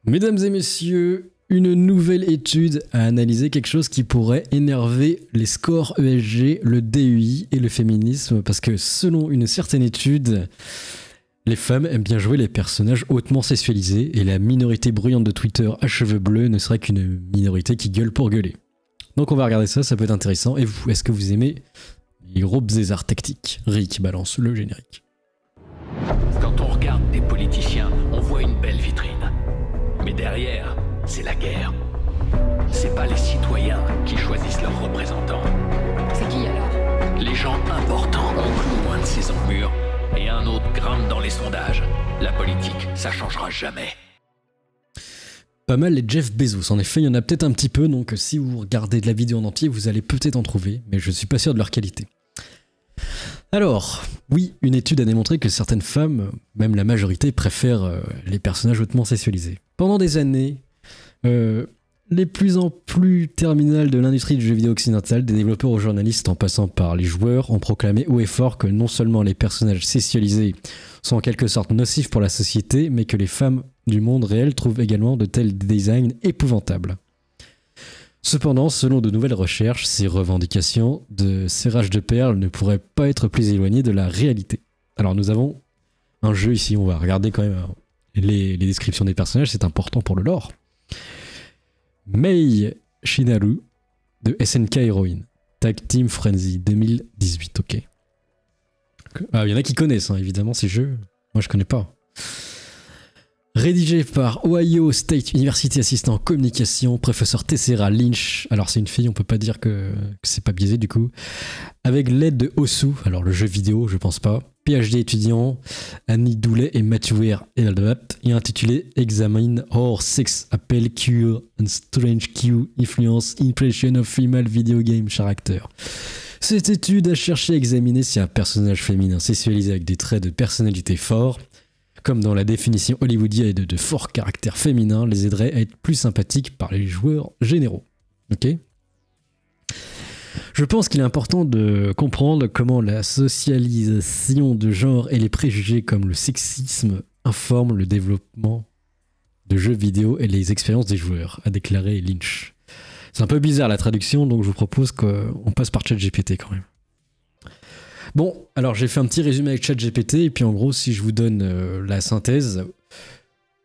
Mesdames et messieurs, une nouvelle étude a analysé quelque chose qui pourrait énerver les scores ESG, le DEI et le féminisme, parce que selon une certaine étude, les femmes aiment bien jouer les personnages hautement sexualisés et la minorité bruyante de Twitter à cheveux bleus ne serait qu'une minorité qui gueule pour gueuler. Donc on va regarder ça, ça peut être intéressant. Et vous, est-ce que vous aimez les gros bzézards tactiques? Rick balance le générique. Quand on regarde des politiciens, on voit une belle vitrine. Mais derrière, c'est la guerre. C'est pas les citoyens qui choisissent leurs représentants. C'est qui alors? Les gens importants, on cloue un de ces murs et un autre grimpe dans les sondages. La politique, ça changera jamais. Pas mal les Jeff Bezos, en effet il y en a peut-être un petit peu, donc si vous regardez de la vidéo en entier, vous allez peut-être en trouver, mais je suis pas sûr de leur qualité. Alors, oui, une étude a démontré que certaines femmes, même la majorité, préfèrent les personnages hautement sexualisés. Pendant des années, les plus en plus terminales de l'industrie du jeu vidéo occidental, des développeurs aux journalistes en passant par les joueurs, ont proclamé haut et fort que non seulement les personnages sexualisés sont en quelque sorte nocifs pour la société, mais que les femmes du monde réel trouvent également de tels designs épouvantables. Cependant, selon de nouvelles recherches, ces revendications de serrage de perles ne pourraient pas être plus éloignées de la réalité. Alors nous avons un jeu ici, on va regarder quand même les descriptions des personnages, c'est important pour le lore. Mei Shinaru de SNK Heroine, Tag Team Frenzy 2018, ok. Ah, il y en a qui connaissent, hein, évidemment, ces jeux. Moi, je connais pas. Rédigé par Ohio State University assistant en communication, professeur Tessera Lynch. Alors, c'est une fille, on peut pas dire que c'est pas biaisé du coup. Avec l'aide de Osu, alors le jeu vidéo, je pense pas. PhD étudiant, Annie Doulet et Matthew Ware et intitulé Examine Horror Sex Appel Cure and Strange Q Influence Impression of Female Video Game Character. Cette étude a cherché à examiner si un personnage féminin sexualisé avec des traits de personnalité forts, comme dans la définition hollywoodienne de fort caractère féminin, les aiderait à être plus sympathiques par les joueurs généraux. Ok ? Je pense qu'il est important de comprendre comment la socialisation de genre et les préjugés comme le sexisme informent le développement de jeux vidéo et les expériences des joueurs, a déclaré Lynch. C'est un peu bizarre la traduction, donc je vous propose qu'on passe par ChatGPT quand même. Bon, alors j'ai fait un petit résumé avec ChatGPT, et puis en gros, si je vous donne la synthèse,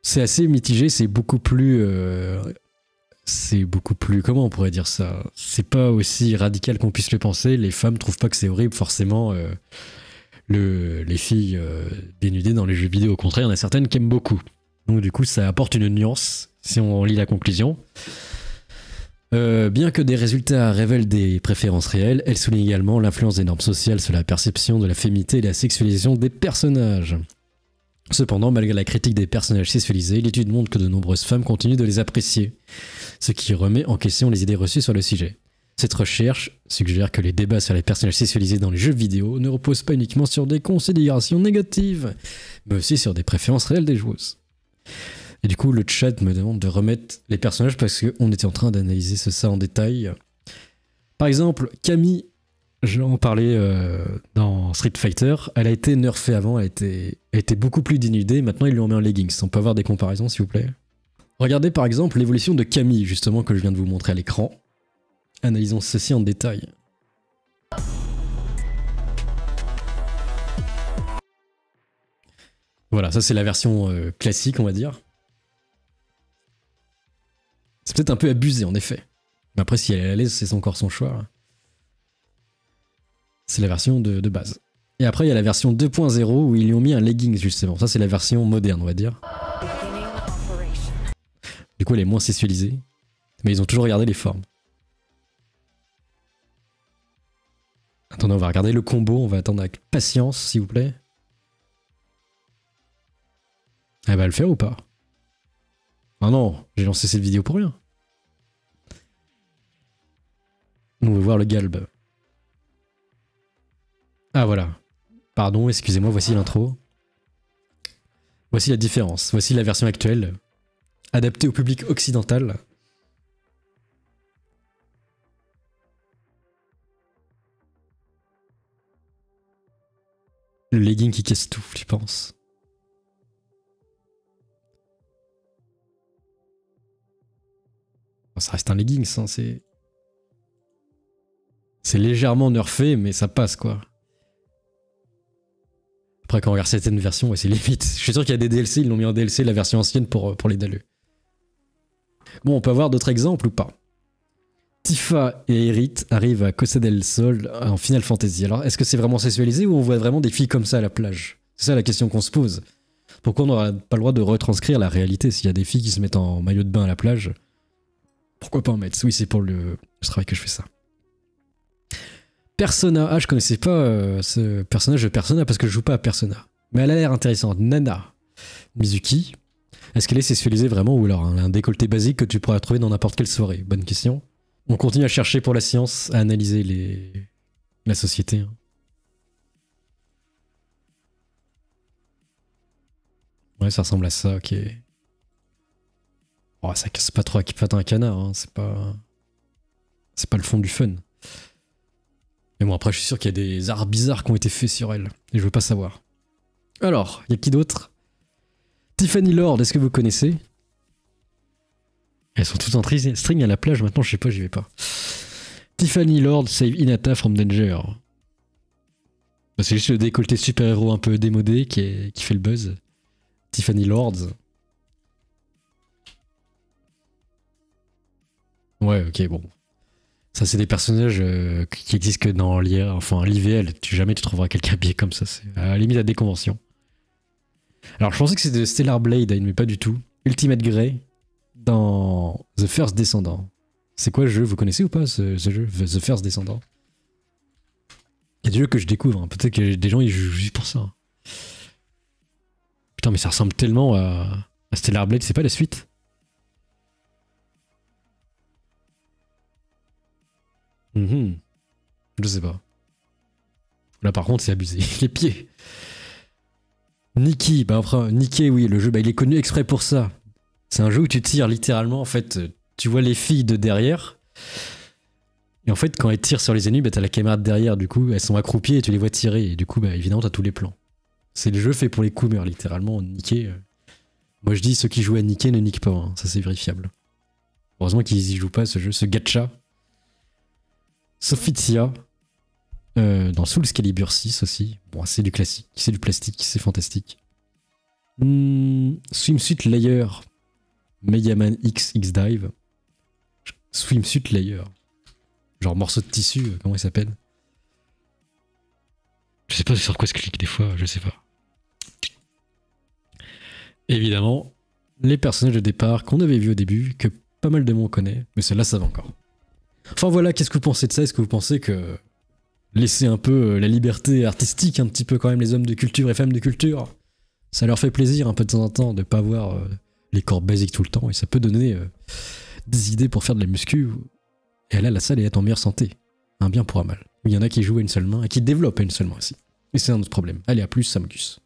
c'est assez mitigé, c'est beaucoup plus, comment on pourrait dire ça? C'est pas aussi radical qu'on puisse le penser, les femmes trouvent pas que c'est horrible forcément les filles dénudées dans les jeux vidéo, au contraire, il y en a certaines qui aiment beaucoup. Donc du coup, ça apporte une nuance, si on lit la conclusion. Bien que des résultats révèlent des préférences réelles, elle souligne également l'influence des normes sociales sur la perception de la féminité et la sexualisation des personnages. Cependant, malgré la critique des personnages sexualisés, l'étude montre que de nombreuses femmes continuent de les apprécier, ce qui remet en question les idées reçues sur le sujet. Cette recherche suggère que les débats sur les personnages sexualisés dans les jeux vidéo ne reposent pas uniquement sur des considérations négatives, mais aussi sur des préférences réelles des joueuses. Et du coup, le chat me demande de remettre les personnages parce qu'on était en train d'analyser ça en détail. Par exemple, Camille, j'en parlais dans Street Fighter, elle a été nerfée avant, elle était beaucoup plus dénudée, maintenant ils lui ont mis en leggings. On peut avoir des comparaisons s'il vous plaît. Regardez par exemple l'évolution de Camille, justement, que je viens de vous montrer à l'écran. Analysons ceci en détail. Voilà, ça c'est la version classique, on va dire. C'est peut-être un peu abusé, en effet. Mais après, si elle est à l'aise, c'est encore son choix. C'est la version de base. Et après, il y a la version 2.0 où ils lui ont mis un leggings, justement. Ça, c'est la version moderne, on va dire. Du coup, elle est moins sexualisée. Mais ils ont toujours regardé les formes. Attendez, on va regarder le combo. On va attendre avec patience, s'il vous plaît. Elle va le faire ou pas? Ah non, j'ai lancé cette vidéo pour rien. On veut voir le galbe. Ah voilà. Pardon, excusez-moi, voici l'intro. Voici la différence. Voici la version actuelle, adaptée au public occidental. Le legging qui casse tout, je pense. Ça reste un leggings, hein, c'est légèrement nerfé, mais ça passe, quoi. Après, quand on regarde certaines versions, ouais, c'est limite. Je suis sûr qu'il y a des DLC, ils l'ont mis en DLC, la version ancienne, pour les daleux. Bon, on peut avoir d'autres exemples ou pas? Tifa et Aerith arrivent à Costa del Sol en Final Fantasy. Alors, est-ce que c'est vraiment sexualisé ou on voit vraiment des filles comme ça à la plage? C'est ça la question qu'on se pose. Pourquoi on n'aura pas le droit de retranscrire la réalité s'il y a des filles qui se mettent en maillot de bain à la plage? Pourquoi pas en mettre? Oui, c'est pour le travail que je fais ça. Persona. Ah, je connaissais pas ce personnage de Persona parce que je joue pas à Persona. Mais elle a l'air intéressante. Nana Mizuki. Est-ce qu'elle est sexualisée vraiment ou alors un décolleté basique que tu pourras trouver dans n'importe quelle soirée? Bonne question. On continue à chercher pour la science, à analyser la société. Ouais, ça ressemble à ça, ok. Oh, ça casse pas trop à qui patte un canard, hein. C'est pas le fond du fun. Mais bon, après, je suis sûr qu'il y a des arts bizarres qui ont été faits sur elle. Et je veux pas savoir. Alors, il y a qui d'autre? Tiffany Lord, est-ce que vous connaissez? Elles sont toutes en string à la plage, maintenant je sais pas, j'y vais pas. Tiffany Lord save Hinata from danger. Bah, c'est juste le décolleté super-héros un peu démodé qui fait le buzz. Tiffany Lord. Ouais, ok, bon. Ça, c'est des personnages qui existent que dans l'IVL. Jamais tu trouveras quelqu'un habillé comme ça. C'est à la limite à des conventions. Alors, je pensais que c'était de Stellar Blade, mais pas du tout. Ultimate Grey dans The First Descendant. C'est quoi le jeu? Vous connaissez ou pas ce jeu? The First Descendant. Il y a des jeux que je découvre. Hein. Peut-être que des gens ils jouent juste pour ça. Putain, mais ça ressemble tellement à Stellar Blade. C'est pas la suite? Je sais pas. Là par contre c'est abusé. Les pieds. Nikki, bah après Nikki, oui, le jeu, bah il est connu exprès pour ça. C'est un jeu où tu tires littéralement, en fait, tu vois les filles de derrière. Et en fait, quand elles tirent sur les ennemis, bah t'as la caméra de derrière, du coup, elles sont accroupies et tu les vois tirer. Et du coup, bah évidemment, t'as tous les plans. C'est le jeu fait pour les coomers, littéralement. Niquer. Moi je dis, ceux qui jouent à niquer ne niquent pas, hein. Ça c'est vérifiable. Heureusement qu'ils y jouent pas ce jeu, ce gacha. Sophia. Dans Soul Calibur 6 aussi. Bon, c'est du classique, c'est du plastique, c'est fantastique. Swimsuit Layer. Megaman X Dive. Swimsuit Layer. Genre morceau de tissu, comment il s'appelle? Je sais pas sur quoi je clique des fois, je sais pas. Évidemment, les personnages de départ qu'on avait vus au début, que pas mal de monde connaît, mais celle-là ça va encore. Enfin voilà, qu'est-ce que vous pensez de ça? Est-ce que vous pensez que laisser un peu la liberté artistique, un petit peu quand même les hommes de culture et femmes de culture, ça leur fait plaisir un peu de temps en temps de pas avoir les corps basiques tout le temps, et ça peut donner des idées pour faire de la muscu, et là la salle est en meilleure santé, un bien pour un mal. Il y en a qui jouent à une seule main et qui développent à une seule main aussi, et c'est un autre problème. Allez, à plus, Samogus.